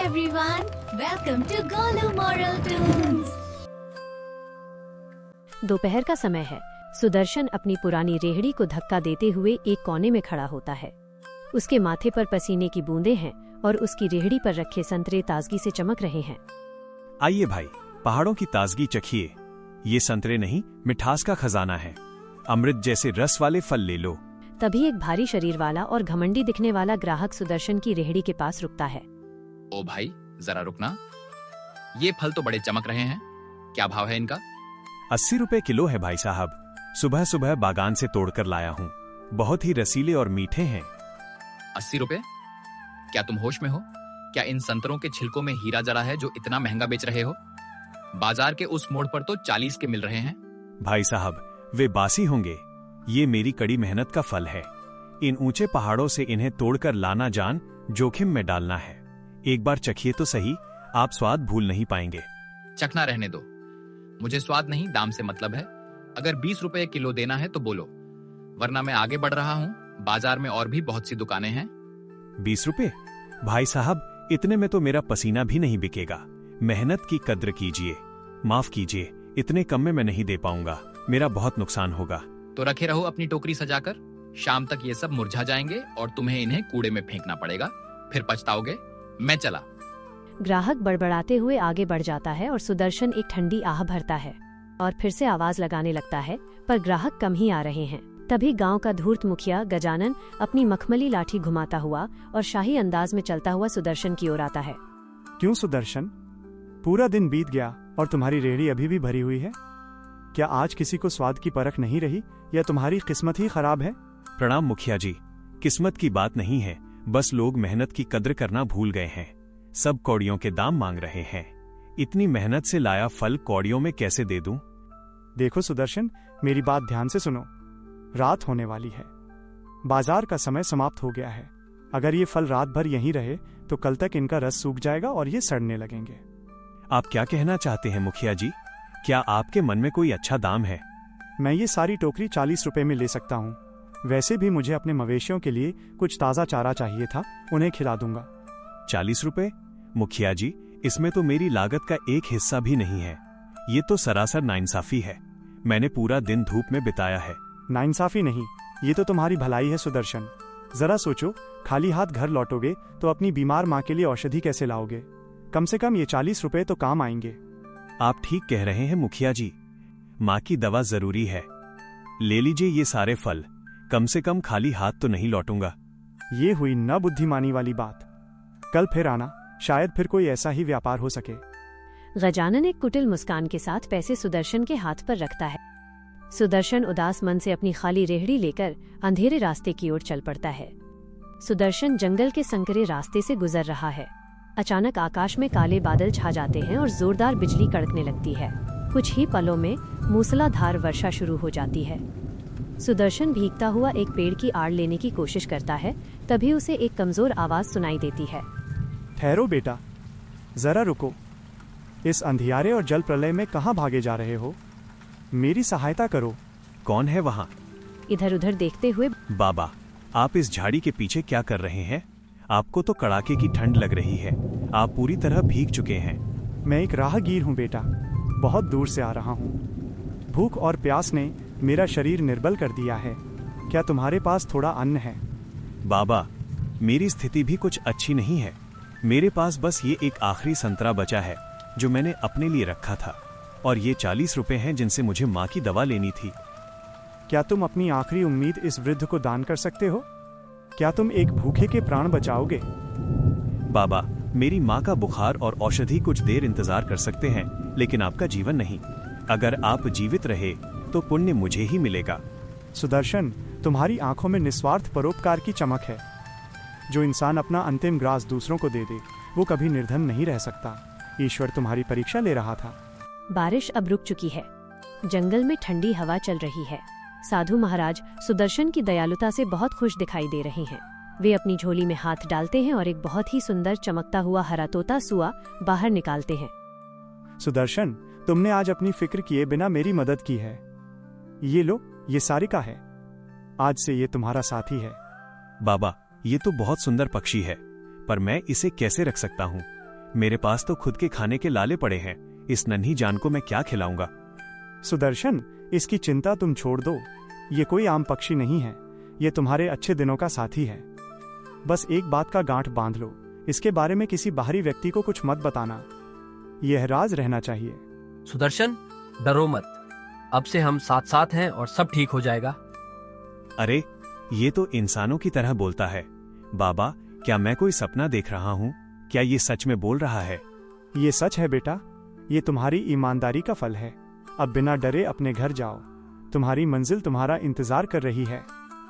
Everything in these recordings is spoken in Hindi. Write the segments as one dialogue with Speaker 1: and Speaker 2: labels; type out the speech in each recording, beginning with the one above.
Speaker 1: everyone, welcome to Golu Moral Tunes.
Speaker 2: दोपहर का समय है। सुदर्शन अपनी पुरानी रेहड़ी को धक्का देते हुए एक कोने में खड़ा होता है। उसके माथे पर पसीने की बूंदें हैं और उसकी रेहड़ी पर रखे संतरे ताजगी से चमक रहे हैं।
Speaker 3: आइए भाई, पहाड़ों की ताजगी चखिए। ये संतरे नहीं, मिठास का खजाना है। अमृत जैसे रस वाले फल ले लो।
Speaker 2: तभी एक भारी शरीर वाला और घमंडी दिखने वाला ग्राहक सुदर्शन की रेहड़ी के पास रुकता है।
Speaker 4: ओ भाई, जरा रुकना। ये फल तो बड़े चमक रहे हैं, क्या भाव है इनका?
Speaker 3: 80 रुपए किलो है भाई साहब। सुबह सुबह बागान से तोड़कर लाया हूँ। बहुत ही रसीले और मीठे हैं।
Speaker 4: 80 रुपए? क्या तुम होश में हो? क्या इन संतरों के छिलकों में हीरा जड़ा है जो इतना महंगा बेच रहे हो? बाजार के उस मोड़ पर तो 40 के मिल रहे हैं।
Speaker 3: भाई साहब, वे बासी होंगे। ये मेरी कड़ी मेहनत का फल है। इन ऊंचे पहाड़ों से इन्हें तोड़कर लाना जान जोखिम में डालना है। एक बार चखिए तो सही, आप स्वाद भूल नहीं पाएंगे।
Speaker 4: चखना रहने दो, मुझे स्वाद नहीं दाम से मतलब है। अगर 20 रुपए किलो देना है तो बोलो, वरना मैं आगे बढ़ रहा हूँ। बाजार में और भी बहुत सी दुकानें हैं।
Speaker 3: 20 रुपए? भाई साहब, इतने में तो मेरा पसीना भी नहीं बिकेगा। मेहनत की कद्र कीजिए। माफ कीजिए, इतने कम में मैं नहीं दे पाऊंगा। मेरा बहुत नुकसान होगा।
Speaker 4: तो रखे रहो अपनी टोकरी सजाकर। शाम तक ये सब मुरझा जाएंगे और तुम्हें इन्हें कूड़े में फेंकना पड़ेगा, फिर पछताओगे। मैं चला।
Speaker 2: ग्राहक बड़बड़ाते हुए आगे बढ़ जाता है और सुदर्शन एक ठंडी आह भरता है और फिर से आवाज लगाने लगता है, पर ग्राहक कम ही आ रहे हैं। तभी गांव का धूर्त मुखिया गजानन अपनी मखमली लाठी घुमाता हुआ और शाही अंदाज में चलता हुआ सुदर्शन की ओर आता है।
Speaker 5: क्यों सुदर्शन, पूरा दिन बीत गया और तुम्हारी रेहड़ी अभी भी भरी हुई है? क्या आज किसी को स्वाद की परख नहीं रही, या तुम्हारी किस्मत ही खराब है?
Speaker 3: प्रणाम मुखिया जी। किस्मत की बात नहीं है, बस लोग मेहनत की कद्र करना भूल गए हैं। सब कौड़ियों के दाम मांग रहे हैं। इतनी मेहनत से लाया फल कौड़ियों में कैसे दे दूं?
Speaker 5: देखो सुदर्शन, मेरी बात ध्यान से सुनो। रात होने वाली है, बाजार का समय समाप्त हो गया है। अगर ये फल रात भर यहीं रहे तो कल तक इनका रस सूख जाएगा और ये सड़ने लगेंगे।
Speaker 3: आप क्या कहना चाहते हैं मुखिया जी? क्या आपके मन में कोई अच्छा दाम है?
Speaker 5: मैं ये सारी टोकरी 40 रुपए में ले सकता हूँ। वैसे भी मुझे अपने मवेशियों के लिए कुछ ताज़ा चारा चाहिए था, उन्हें खिला दूंगा।
Speaker 3: 40 रुपए? मुखिया जी, इसमें तो मेरी लागत का एक हिस्सा भी नहीं है। ये तो सरासर नाइंसाफी है। मैंने पूरा दिन धूप में बिताया है।
Speaker 5: नाइंसाफी नहीं, ये तो तुम्हारी भलाई है सुदर्शन। जरा सोचो, खाली हाथ घर लौटोगे तो अपनी बीमार माँ के लिए औषधि कैसे लाओगे? कम से कम ये 40 रुपए तो काम आएंगे।
Speaker 3: आप ठीक कह रहे हैं मुखिया जी। माँ की दवा जरूरी है। ले लीजिए ये सारे फल। कम से कम खाली हाथ तो नहीं लौटूंगा।
Speaker 5: ये हुई न बुद्धिमानी वाली बात। कल फिर आना, शायद फिर कोई ऐसा ही व्यापार हो सके।
Speaker 2: गजानन एक कुटिल मुस्कान के साथ पैसे सुदर्शन के हाथ पर रखता है। सुदर्शन उदास मन से अपनी खाली रेहड़ी लेकर अंधेरे रास्ते की ओर चल पड़ता है। सुदर्शन जंगल के संकरे रास्ते से गुजर रहा है। अचानक आकाश में काले बादल छा जाते हैं और जोरदार बिजली कड़कने लगती है। कुछ ही पलों में मूसलाधार वर्षा शुरू हो जाती है। सुदर्शन भीगता हुआ एक पेड़ की आड़ लेने की कोशिश करता है, तभी उसे एक कमजोर आवाज सुनाई देती है।
Speaker 5: ठहरो बेटा, जरा रुको। इस अंधियारे और जल प्रलय में कहाँ भागे जा रहे हो? मेरी सहायता करो।
Speaker 3: कौन है वहाँ?
Speaker 2: इधर उधर देखते हुए,
Speaker 3: बाबा, आप इस झाड़ी के पीछे क्या कर रहे हैं? आपको तो कड़ाके की ठंड लग रही है। आप पूरी तरह भीग चुके हैं।
Speaker 5: मैं एक राहगीर हूँ बेटा, बहुत दूर से आ रहा हूँ। भूख और प्यास ने मेरा शरीर निर्बल कर दिया है। क्या तुम्हारे पास थोड़ा अन्न है?
Speaker 3: बाबा, मेरी स्थिति भी कुछ अच्छी नहीं है। मेरे पास बस ये एक आखिरी संतरा बचा है जो मैंने अपने लिए रखा था, और ये 40 रुपए हैं जिनसे मुझे माँ की दवा लेनी थी।
Speaker 5: क्या तुम अपनी आखिरी उम्मीद इस वृद्ध को दान कर सकते हो? क्या तुम एक भूखे के प्राण बचाओगे?
Speaker 3: बाबा, मेरी माँ का बुखार और औषधि कुछ देर इंतजार कर सकते हैं, लेकिन आपका जीवन नहीं। अगर आप जीवित रहे तो पुण्य मुझे ही मिलेगा।
Speaker 5: सुदर्शन, तुम्हारी आंखों में निस्वार्थ परोपकार की चमक है। जो इंसान अपना अंतिम ग्रास दूसरों को दे दे, वो कभी निर्धन नहीं रह सकता। ईश्वर तुम्हारी परीक्षा ले रहा था।
Speaker 2: बारिश अब रुक चुकी है। जंगल में ठंडी हवा चल रही है। साधु महाराज सुदर्शन की दयालुता से बहुत खुश दिखाई दे रहे हैं। वे अपनी झोली में हाथ डालते हैं और एक बहुत ही सुंदर चमकता हुआ हरा तोता सुआ बाहर निकालते हैं।
Speaker 5: सुदर्शन, तुमने आज अपनी फिक्र किए बिना मेरी मदद की है। ये लो, ये सारिका है। आज से ये तुम्हारा साथी है।
Speaker 3: बाबा, ये तो बहुत सुंदर पक्षी है, पर मैं इसे कैसे रख सकता हूँ? मेरे पास तो खुद के खाने के लाले पड़े हैं, इस नन्ही जान को मैं क्या खिलाऊंगा।
Speaker 5: सुदर्शन, इसकी चिंता तुम छोड़ दो। ये कोई आम पक्षी नहीं है, ये तुम्हारे अच्छे दिनों का साथी है। बस एक बात का गांठ बांध लो, इसके बारे में किसी बाहरी व्यक्ति को कुछ मत बताना, यह राज रहना चाहिए।
Speaker 6: सुदर्शन, डरो मत, अब से हम साथ साथ हैं और सब ठीक हो जाएगा।
Speaker 3: अरे ये तो इंसानों की तरह बोलता है। बाबा, क्या मैं कोई सपना देख रहा हूँ? क्या ये सच में बोल रहा है?
Speaker 5: ये सच है बेटा, ये तुम्हारी ईमानदारी का फल है। अब बिना डरे अपने घर जाओ, तुम्हारी मंजिल तुम्हारा इंतजार कर रही है।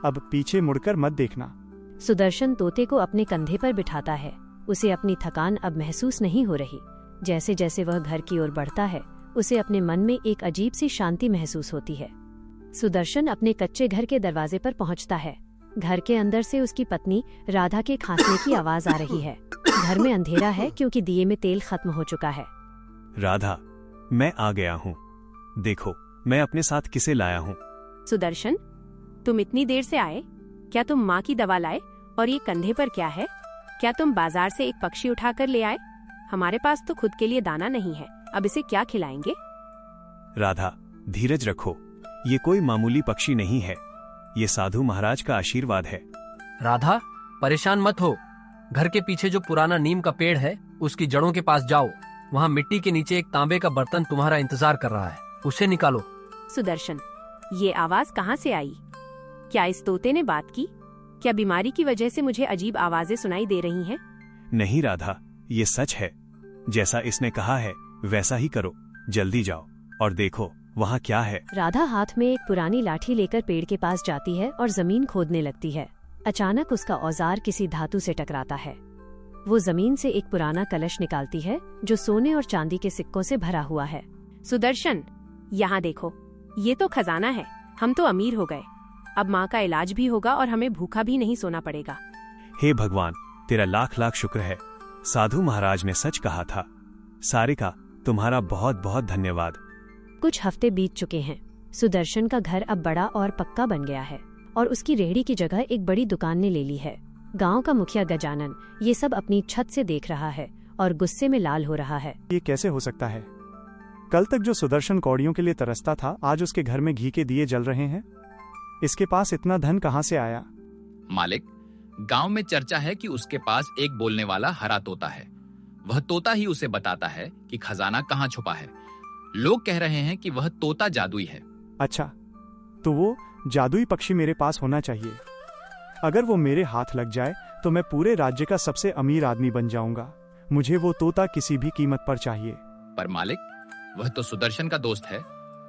Speaker 5: अब पीछे मुड़कर मत देखना।
Speaker 2: सुदर्शन तोते को अपने कंधे पर बिठाता है। उसे अपनी थकान अब महसूस नहीं हो रही। जैसे जैसे वह घर की ओर बढ़ता है, उसे अपने मन में एक अजीब सी शांति महसूस होती है। सुदर्शन अपने कच्चे घर के दरवाजे पर पहुंचता है। घर के अंदर से उसकी पत्नी राधा के खांसने की आवाज आ रही है। घर में अंधेरा है क्योंकि दिए में तेल खत्म हो चुका है।
Speaker 3: राधा, मैं आ गया हूँ। देखो, मैं अपने साथ किसे लाया हूँ।
Speaker 7: सुदर्शन, तुम इतनी देर से आए? क्या तुम माँ की दवा लाए? और ये कंधे पर क्या है? क्या तुम बाजार से एक पक्षी उठाकर ले आए? हमारे पास तो खुद के लिए दाना नहीं है, अब इसे क्या खिलाएंगे?
Speaker 3: राधा, धीरज रखो, ये कोई मामूली पक्षी नहीं है, ये साधु महाराज का आशीर्वाद है।
Speaker 6: राधा, परेशान मत हो। घर के पीछे जो पुराना नीम का पेड़ है, उसकी जड़ों के पास जाओ। वहाँ मिट्टी के नीचे एक तांबे का बर्तन तुम्हारा इंतजार कर रहा है, उसे निकालो।
Speaker 7: सुदर्शन, ये आवाज कहाँ से आई? क्या इस तोते ने बात की? क्या बीमारी की वजह से मुझे अजीब आवाजें सुनाई दे रही हैं?
Speaker 3: नहीं राधा, ये सच है। जैसा इसने कहा है वैसा ही करो। जल्दी जाओ और देखो वहाँ क्या है।
Speaker 2: राधा हाथ में एक पुरानी लाठी लेकर पेड़ के पास जाती है और जमीन खोदने लगती है। अचानक उसका औजार किसी धातु से टकराता है। वो जमीन से एक पुराना कलश निकालती है जो सोने और चांदी के सिक्कों से भरा हुआ है।
Speaker 7: सुदर्शन, यहाँ देखो, ये तो खजाना है। हम तो अमीर हो गए। अब माँ का इलाज भी होगा और हमें भूखा भी नहीं सोना पड़ेगा।
Speaker 3: हे भगवान, तेरा लाख लाख शुक्र है। साधु महाराज ने सच कहा था। सारिका, तुम्हारा बहुत बहुत धन्यवाद।
Speaker 2: कुछ हफ्ते बीत चुके हैं। सुदर्शन का घर अब बड़ा और पक्का बन गया है और उसकी रेहड़ी की जगह एक बड़ी दुकान ने ले ली है। गांव का मुखिया गजानन ये सब अपनी छत से देख रहा है और गुस्से में लाल हो रहा है।
Speaker 5: ये कैसे हो सकता है? कल तक जो सुदर्शन कौड़ियों के लिए तरसता था, आज उसके घर में घी के दिए जल रहे हैं। इसके पास इतना धन कहाँ से आया?
Speaker 4: मालिक, गांव में चर्चा है कि उसके पास एक बोलने वाला हरा तोता है। वह तोता ही उसे बताता है कि खजाना कहाँ छुपा है। लोग कह रहे हैं कि वह तोता जादुई है।
Speaker 5: अच्छा, तो वो जादुई पक्षी मेरे पास होना चाहिए। अगर वो मेरे हाथ लग जाए तो मैं पूरे राज्य का सबसे अमीर आदमी बन जाऊंगा। मुझे वो तोता किसी भी कीमत पर चाहिए।
Speaker 4: पर मालिक, वह तो सुदर्शन का दोस्त है,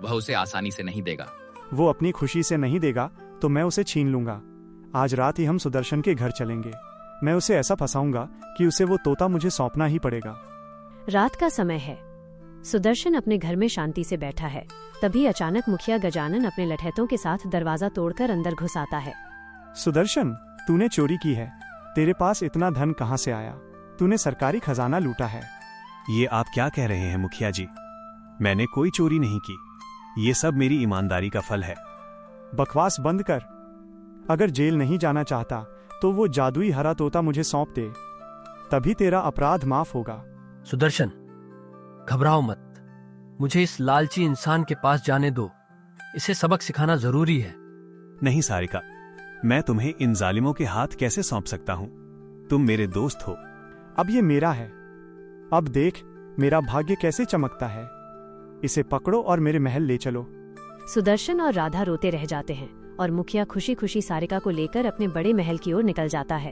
Speaker 4: वह उसे आसानी से नहीं देगा।
Speaker 5: वो अपनी खुशी से नहीं देगा तो मैं उसे छीन लूंगा। आज रात ही हम सुदर्शन के घर चलेंगे। मैं उसे ऐसा फंसाऊंगा कि उसे वो तोता मुझे सौंपना ही पड़ेगा।
Speaker 2: रात का समय है। सुदर्शन अपने घर में शांति से बैठा है। तभी अचानक मुखिया गजानन अपने लठैतों के साथ दरवाजा तोड़कर अंदर घुस आता है।
Speaker 5: सुदर्शन, तूने चोरी की है। तेरे पास इतना धन कहाँ से आया? तूने सरकारी खजाना लूटा है।
Speaker 3: ये आप क्या कह रहे हैं मुखिया जी? मैंने कोई चोरी नहीं की। ये सब मेरी ईमानदारी का फल है।
Speaker 5: बकवास बंद कर। अगर जेल नहीं जाना चाहता तो वो जादुई हरा तोता मुझे सौंप दे, तभी तेरा अपराध माफ होगा।
Speaker 6: सुदर्शन, घबराओ मत। मुझे इस लालची इंसान के पास जाने दो। इसे सबक सिखाना जरूरी है।
Speaker 3: नहीं सारिका, मैं तुम्हें इन जालिमों के हाथ कैसे सौंप सकता हूँ? तुम मेरे दोस्त हो।
Speaker 5: अब ये मेरा है। अब देख मेरा भाग्य कैसे चमकता है। इसे पकड़ो और मेरे महल ले चलो।
Speaker 2: सुदर्शन और राधा रोते रह जाते हैं और मुखिया खुशी खुशी सारिका को लेकर अपने बड़े महल की ओर निकल जाता है।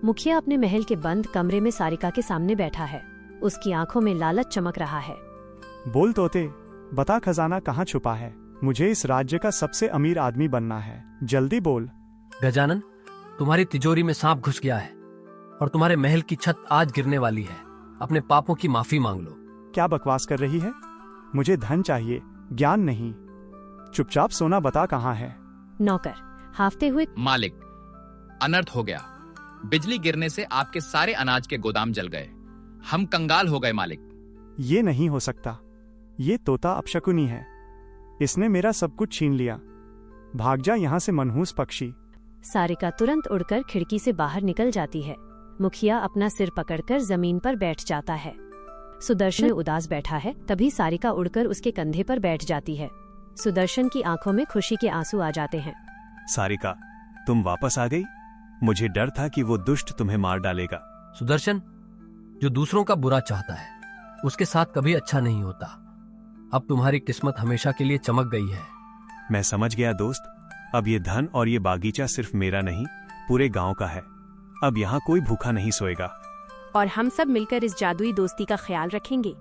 Speaker 2: मुखिया अपने महल के बंद कमरे में सारिका के सामने बैठा है। उसकी आंखों में लालच चमक रहा है।
Speaker 5: बोल तोते, बता खजाना कहाँ छुपा है? मुझे इस राज्य का सबसे अमीर आदमी बनना है। जल्दी बोल।
Speaker 6: गजानन, तुम्हारी तिजोरी में सांप घुस गया है और तुम्हारे महल की छत आज गिरने वाली है। अपने पापों की माफी मांग लो।
Speaker 5: क्या बकवास कर रही है? मुझे धन चाहिए, ज्ञान नहीं। चुपचाप सोना बता कहाँ है?
Speaker 2: नौकर हाफते हुए,
Speaker 4: मालिक, अनर्थ हो गया। बिजली गिरने से आपके सारे अनाज के गोदाम जल गए। हम कंगाल हो गए मालिक।
Speaker 5: ये नहीं हो सकता। ये तोता अपशकुनी है। इसने मेरा सब कुछ छीन लिया। भाग जा यहाँ से मनहूस पक्षी।
Speaker 2: सारिका तुरंत उड़कर खिड़की से बाहर निकल जाती है। मुखिया अपना सिर पकड़कर जमीन पर बैठ जाता है। सुदर्शन उदास बैठा है, तभी सारिका उड़कर उसके कंधे पर बैठ जाती है। सुदर्शन की आंखों में खुशी के आंसू आ जाते हैं।
Speaker 3: सारिका, तुम वापस आ गई? मुझे डर था कि वो दुष्ट तुम्हें मार डालेगा।
Speaker 6: सुदर्शन, जो दूसरों का बुरा चाहता है उसके साथ कभी अच्छा नहीं होता। अब तुम्हारी किस्मत हमेशा के लिए चमक गई है।
Speaker 3: मैं समझ गया दोस्त। अब ये धन और ये बागीचा सिर्फ मेरा नहीं, पूरे गांव का है। अब यहाँ कोई भूखा नहीं सोएगा।
Speaker 7: और हम सब मिलकर इस जादुई दोस्ती का ख्याल रखेंगे।